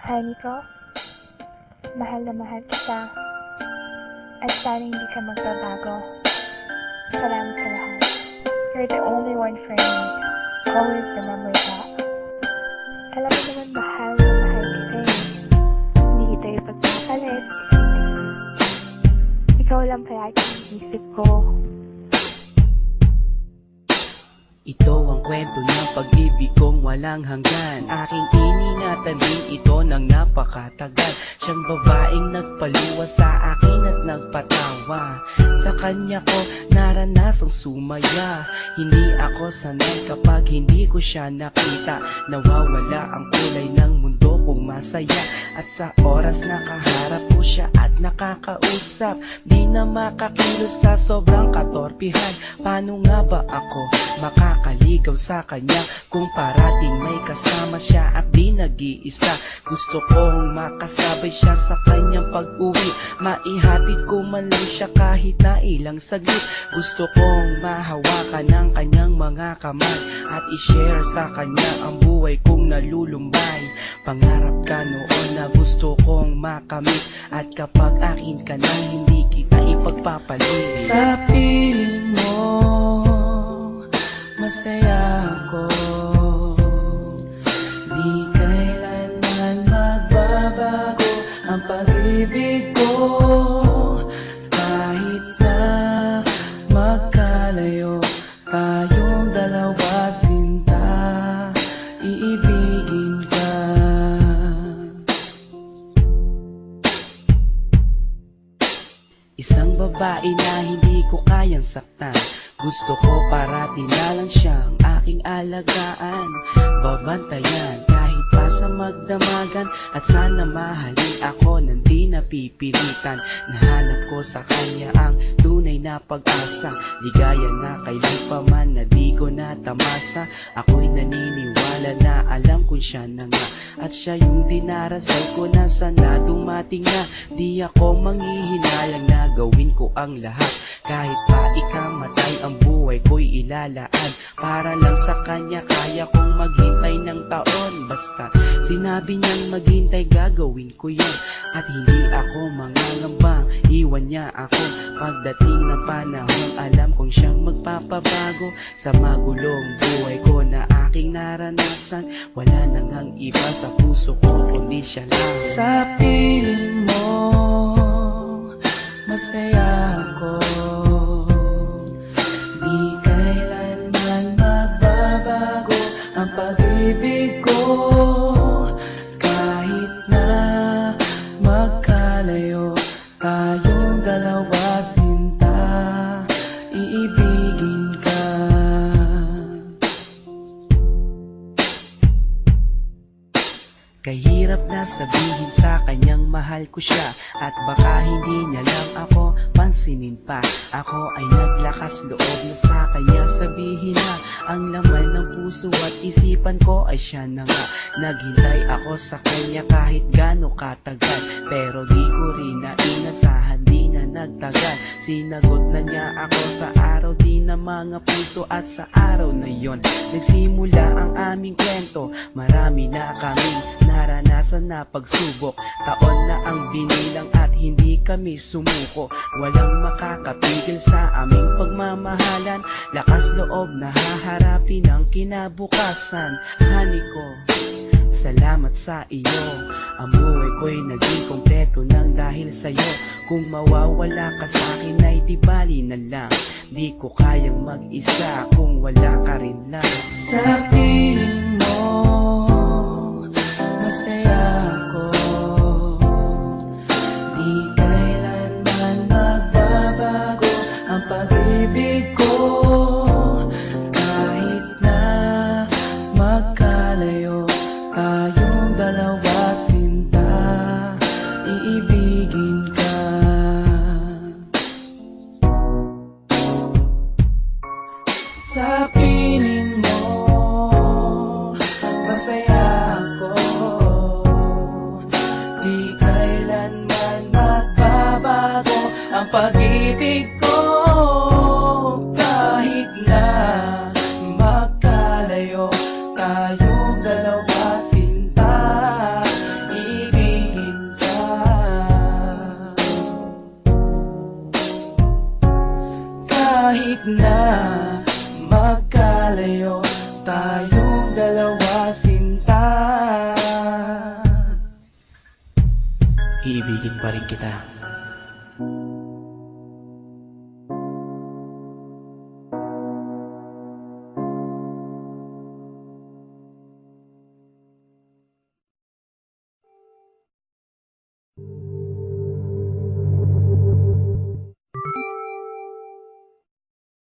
Honey ko, mahal na mahal kita. At sana hindi ka magbabago. Salamat sa lahat. You're the only one for me. Always remember that. Alam mo naman mahal na mahal kita eh. Hindi kita ipagpapalit. Ikaw lang palagi ang isip ko. Ito ang kwento ng pag-ibig kong walang hanggan. Aking iningatan din ito ng napakatagal. Siyang babaeng nagpaluwa sa akin at nagpatawa. Sa kanya ko naranasang sumaya. Hindi ako sanay kapag hindi ko siya nakita. Nawawala ang kulay ng mundo kong masaya. At sa oras nakaharap ko siya at nakakausap, di na makakilos sa sobrang katorpihan. Paano nga ba ako makakaligaw sa kanya kung parating may kasama siya at di nag-iisa? Gusto kong makasabay siya sa kanyang pag-uwi, maihatid ko man lang siya kahit na ilang saglit. Gusto kong mahawakan ng kanyang mga kamay at i-share sa kanya ang buhay kong nalulumbay. Pangarap ka noon na gusto kong makamit, at kapag akin ka na hindi kita ipagpapalit. Sa piling mo masaya ako, di kailanman magbabago ang pag-ibig ko. Kahit na magkalayo tayong dalawa, sinta, iibigin ka. Isang babae na hindi ko kayang saktan. Gusto ko parati na lang siyang aking alagaan, babantayan kahit pa sa magdamagan. At sana mahalin ako nang di napipilitan. Nahanap ko sa kanya ang tunay na pag-asa, ligaya na kailan pa man na di ko natamasa. Ako'y naniniwala na alam kong siya na nga, at siya yung dinarasal ko na sana dumating na. Di ako manghihinayang na gawin ko ang lahat, kahit pa ikamatay ang buhay ko'y ilalaan. Para lang sa kanya kaya kong maghintay ng taon. Basta sinabi niyang maghintay gagawin ko yun. At hindi ako mangangambang iwan niya ako. Pagdating ng panahon alam kong siyang magpapabago. Sa magulong buhay ko na aking naranasan, wala nang ang iba sa puso ko kundi siya lang. Sa piling mo masaya ako, di kailanman magbabago ang pag-ibig ko. Kahit na magkalayo tayong dalawa, sinta, iibigin ka. Kahirap na sabihin sa kanyang mahal ko siya, at baka hindi niya lang ako pansinin pa. Ako ay naglakas loob na sa kanya sabihin na ang laman ng puso at isipan ko ay siya na nga. Naghintay ako sa kanya kahit gaano katagal, pero di ko rin na inasahan, di na nagtagal. Sinagot na niya ako sa araw din ng mga puso, at sa araw na yon nagsimula ang aming kwento. Marami na kaming naranasan na pagsubok, taon na ang binilang at hindi kami sumuko. Walang makakapigil sa aming pagmamahalan, lakas loob na haharapin ang kinabukasan. Honey ko, salamat sa iyo, ang buhay ko'y naging kompleto nang dahil sa'yo. Kung mawawala ka sa'kin ay di bali na lang, di ko kayang mag-isa kung wala ka rin lang. Sa piling mo masaya ako, di kailanman magbabago ang pag-ibig ko. Kahit na magkalayo tayong dalawa, sinta, iibigin ka. Sa piling mo masaya ako, di kailanman magbabago ang pag-ibig ko. Kahit na magkalayo tayong dalawa, sinta, iibigin iibigin pa rin kita.